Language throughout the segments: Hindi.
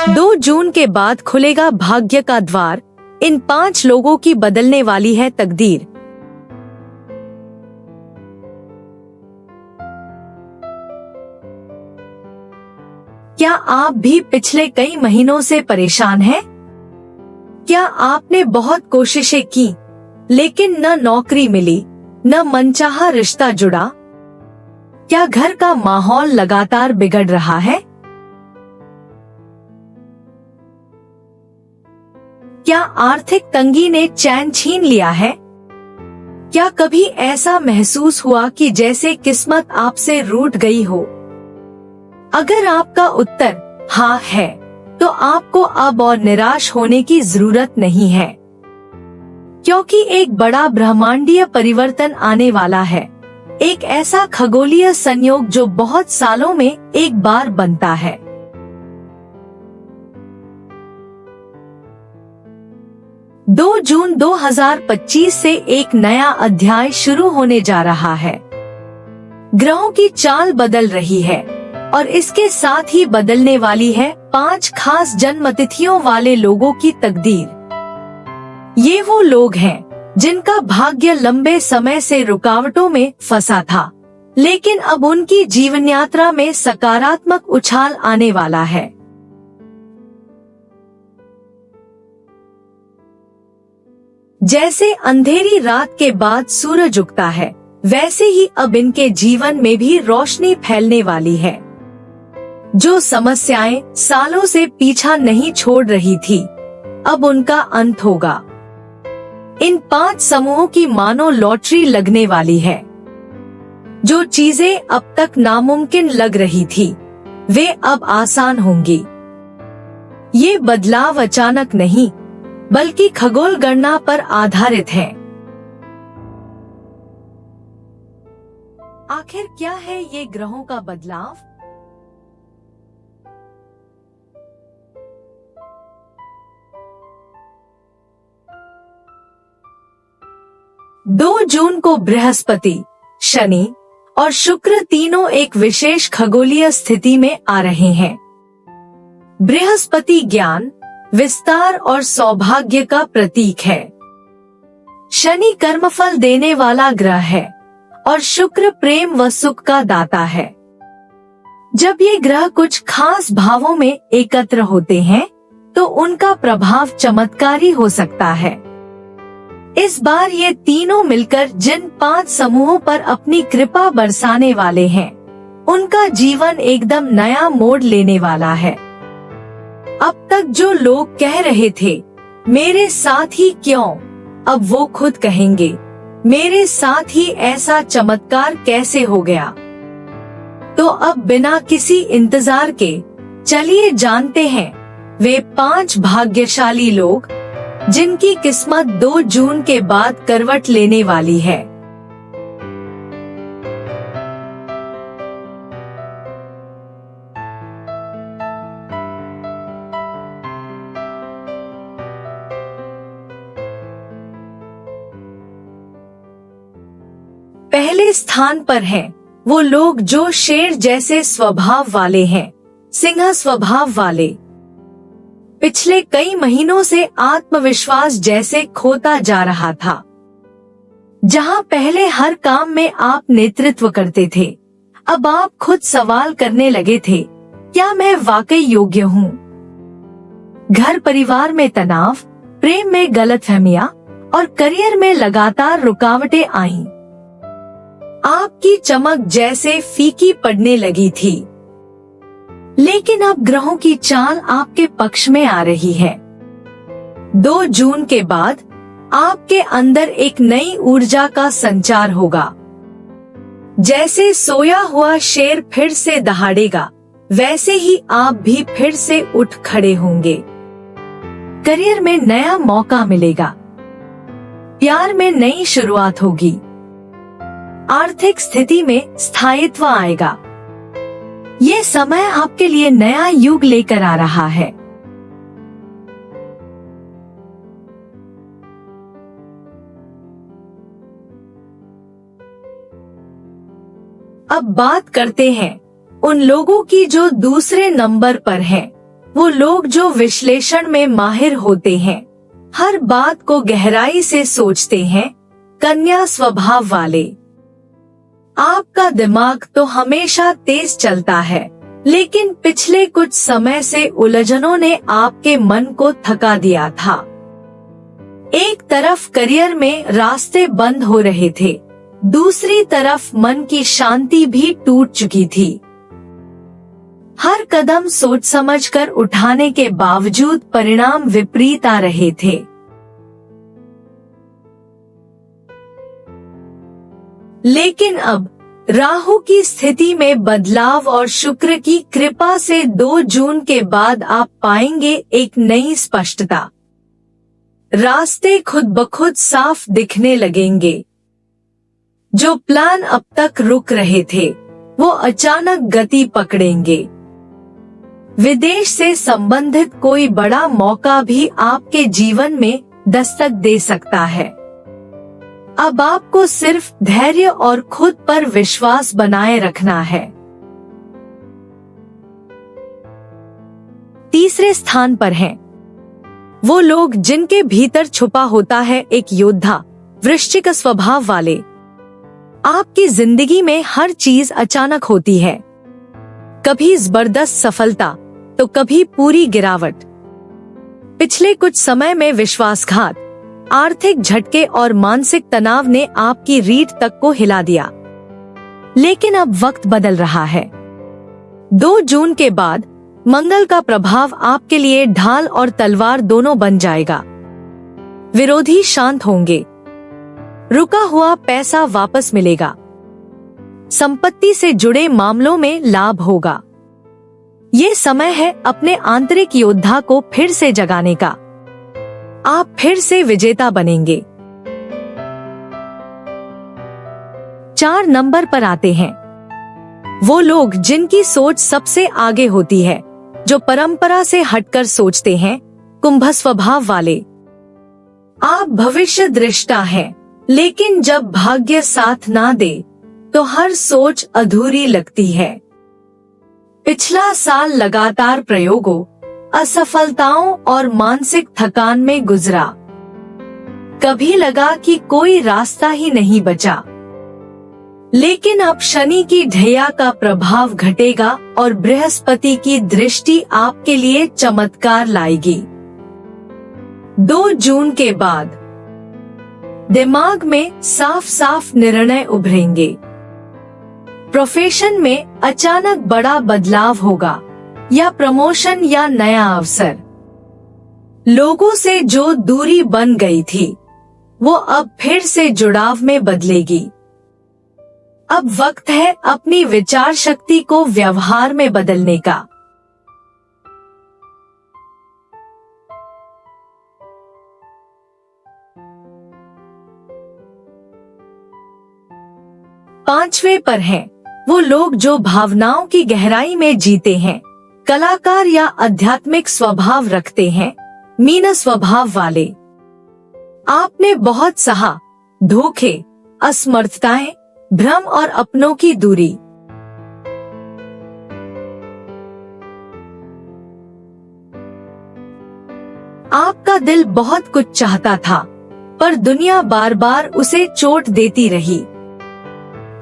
2 जून के बाद खुलेगा भाग्य का द्वार, इन 5 लोगों की बदलने वाली है तकदीर। क्या आप भी पिछले कई महीनों से परेशान हैं? क्या आपने बहुत कोशिशें की लेकिन न नौकरी मिली, न मनचाहा रिश्ता जुड़ा? क्या घर का माहौल लगातार बिगड़ रहा है? क्या आर्थिक तंगी ने चैन छीन लिया है? क्या कभी ऐसा महसूस हुआ कि जैसे किस्मत आपसे रूठ गई हो? अगर आपका उत्तर हाँ है, तो आपको अब और निराश होने की जरूरत नहीं है, क्योंकि एक बड़ा ब्रह्मांडीय परिवर्तन आने वाला है। एक ऐसा खगोलीय संयोग जो बहुत सालों में एक बार बनता है। 2 जून 2025 से एक नया अध्याय शुरू होने जा रहा है। ग्रहों की चाल बदल रही है और इसके साथ ही बदलने वाली है 5 खास जन्मतिथियों वाले लोगों की तकदीर। ये वो लोग हैं जिनका भाग्य लंबे समय से रुकावटों में फंसा था, लेकिन अब उनकी जीवन यात्रा में सकारात्मक उछाल आने वाला है। जैसे अंधेरी रात के बाद सूरज उगता है, वैसे ही अब इनके जीवन में भी रोशनी फैलने वाली है। जो समस्याएं सालों से पीछा नहीं छोड़ रही थी, अब उनका अंत होगा। इन 5 समूहों की मानो लॉटरी लगने वाली है। जो चीजें अब तक नामुमकिन लग रही थी, वे अब आसान होंगी। ये बदलाव अचानक नहीं, बल्कि खगोल गणना पर आधारित है। आखिर क्या है ये ग्रहों का बदलाव? दो जून को बृहस्पति, शनि और शुक्र तीनों एक विशेष खगोलीय स्थिति में आ रहे हैं। बृहस्पति ज्ञान, विस्तार और सौभाग्य का प्रतीक है। शनि कर्मफल देने वाला ग्रह है और शुक्र प्रेम व सुख का दाता है। जब ये ग्रह कुछ खास भावों में एकत्र होते हैं, तो उनका प्रभाव चमत्कारी हो सकता है। इस बार ये तीनों मिलकर जिन 5 समूहों पर अपनी कृपा बरसाने वाले हैं, उनका जीवन एकदम नया मोड़ लेने वाला है। अब तक जो लोग कह रहे थे मेरे साथ ही क्यों, अब वो खुद कहेंगे मेरे साथ ही ऐसा चमत्कार कैसे हो गया। तो अब बिना किसी इंतजार के चलिए जानते हैं वे 5 भाग्यशाली लोग जिनकी किस्मत 2 जून के बाद करवट लेने वाली है। पहले स्थान पर हैं वो लोग जो शेर जैसे स्वभाव वाले हैं, सिंह स्वभाव वाले। पिछले कई महीनों से आत्मविश्वास जैसे खोता जा रहा था। जहां पहले हर काम में आप नेतृत्व करते थे, अब आप खुद सवाल करने लगे थे, क्या मैं वाकई योग्य हूँ? घर परिवार में तनाव, प्रेम में गलतफहमियां और करियर में लगातार रुकावटें आईं। आपकी चमक जैसे फीकी पड़ने लगी थी। लेकिन अब ग्रहों की चाल आपके पक्ष में आ रही है। 2 जून के बाद आपके अंदर एक नई ऊर्जा का संचार होगा। जैसे सोया हुआ शेर फिर से दहाड़ेगा, वैसे ही आप भी फिर से उठ खड़े होंगे। करियर में नया मौका मिलेगा, प्यार में नई शुरुआत होगी, आर्थिक स्थिति में स्थायित्व आएगा। ये समय आपके लिए नया युग लेकर आ रहा है। अब बात करते हैं उन लोगों की जो दूसरे नंबर पर हैं। वो लोग जो विश्लेषण में माहिर होते हैं, हर बात को गहराई से सोचते हैं। कन्या स्वभाव वाले, आपका दिमाग तो हमेशा तेज चलता है, लेकिन पिछले कुछ समय से उलझनों ने आपके मन को थका दिया था। एक तरफ करियर में रास्ते बंद हो रहे थे, दूसरी तरफ मन की शांति भी टूट चुकी थी। हर कदम सोच समझकर उठाने के बावजूद परिणाम विपरीत आ रहे थे। लेकिन अब राहु की स्थिति में बदलाव और शुक्र की कृपा से 2 जून के बाद आप पाएंगे एक नई स्पष्टता। रास्ते खुद ब खुद साफ दिखने लगेंगे। जो प्लान अब तक रुक रहे थे, वो अचानक गति पकड़ेंगे। विदेश से संबंधित कोई बड़ा मौका भी आपके जीवन में दस्तक दे सकता है। अब आपको सिर्फ धैर्य और खुद पर विश्वास बनाए रखना है। तीसरे स्थान पर हैं वो लोग जिनके भीतर छुपा होता है एक योद्धा, वृश्चिक स्वभाव वाले। आपकी जिंदगी में हर चीज अचानक होती है, कभी जबरदस्त सफलता तो कभी पूरी गिरावट। पिछले कुछ समय में विश्वासघात, आर्थिक झटके और मानसिक तनाव ने आपकी रीढ़ तक को हिला दिया। लेकिन अब वक्त बदल रहा है। 2 जून के बाद मंगल का प्रभाव आपके लिए ढाल और तलवार दोनों बन जाएगा। विरोधी शांत होंगे, रुका हुआ पैसा वापस मिलेगा, संपत्ति से जुड़े मामलों में लाभ होगा। ये समय है अपने आंतरिक योद्धा को फिर से जगाने का। आप फिर से विजेता बनेंगे। 4 नंबर पर आते हैं वो लोग जिनकी सोच सबसे आगे होती है, जो परंपरा से हटकर सोचते हैं। कुंभ स्वभाव वाले, आप भविष्य दृष्टा हैं, लेकिन जब भाग्य साथ ना दे तो हर सोच अधूरी लगती है। पिछला साल लगातार प्रयोगों, असफलताओं और मानसिक थकान में गुजरा। कभी लगा कि कोई रास्ता ही नहीं बचा, लेकिन अब शनि की ढैया का प्रभाव घटेगा और बृहस्पति की दृष्टि आपके लिए चमत्कार लाएगी। 2 जून के बाद दिमाग में साफ साफ निर्णय उभरेंगे। प्रोफेशन में अचानक बड़ा बदलाव होगा, या प्रमोशन या नया अवसर। लोगों से जो दूरी बन गई थी, वो अब फिर से जुड़ाव में बदलेगी। अब वक्त है अपनी विचार शक्ति को व्यवहार में बदलने का। पांचवे पर हैं वो लोग जो भावनाओं की गहराई में जीते हैं, कलाकार या आध्यात्मिक स्वभाव रखते हैं। मीन स्वभाव वाले, आपने बहुत सहा, धोखे, असमर्थताएं, भ्रम और अपनों की दूरी। आपका दिल बहुत कुछ चाहता था, पर दुनिया बार बार उसे चोट देती रही।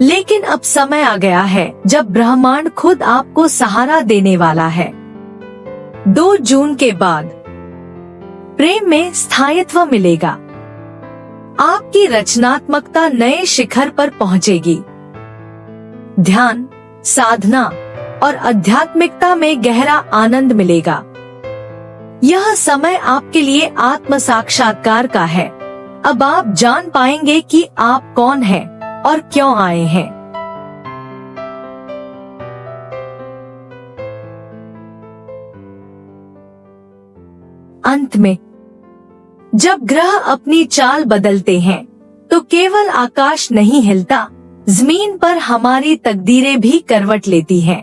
लेकिन अब समय आ गया है जब ब्रह्मांड खुद आपको सहारा देने वाला है। 2 जून के बाद प्रेम में स्थायित्व मिलेगा। आपकी रचनात्मकता नए शिखर पर पहुंचेगी। ध्यान, साधना और आध्यात्मिकता में गहरा आनंद मिलेगा। यह समय आपके लिए आत्म साक्षात्कार का है। अब आप जान पाएंगे कि आप कौन हैं और क्यों आए हैं। अंत में, जब ग्रह अपनी चाल बदलते हैं, तो केवल आकाश नहीं हिलता, जमीन पर हमारी तकदीरें भी करवट लेती हैं।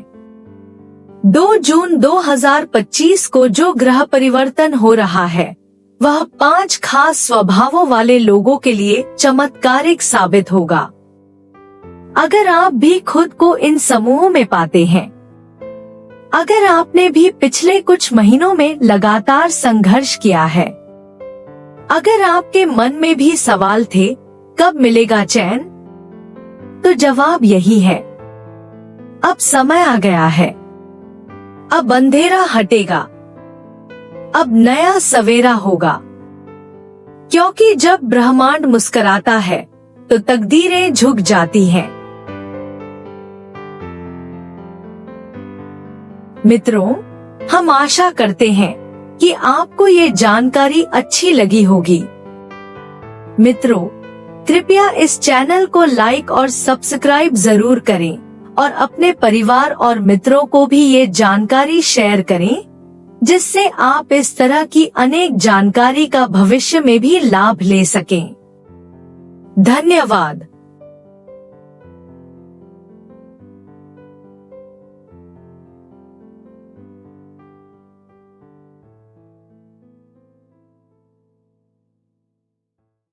2 जून 2025 को जो ग्रह परिवर्तन हो रहा है, वह 5 खास स्वभावों वाले लोगों के लिए चमत्कारिक साबित होगा। अगर आप भी खुद को इन समूहों में पाते हैं, अगर आपने भी पिछले कुछ महीनों में लगातार संघर्ष किया है, अगर आपके मन में भी सवाल थे कब मिलेगा चैन, तो जवाब यही है, अब समय आ गया है। अब अंधेरा हटेगा, अब नया सवेरा होगा। क्योंकि जब ब्रह्मांड मुस्कुराता है तो तकदीरें झुक जाती हैं। मित्रों, हम आशा करते हैं कि आपको ये जानकारी अच्छी लगी होगी। मित्रों, कृपया इस चैनल को लाइक और सब्सक्राइब जरूर करें और अपने परिवार और मित्रों को भी ये जानकारी शेयर करें, जिससे आप इस तरह की अनेक जानकारी का भविष्य में भी लाभ ले सकें। धन्यवाद।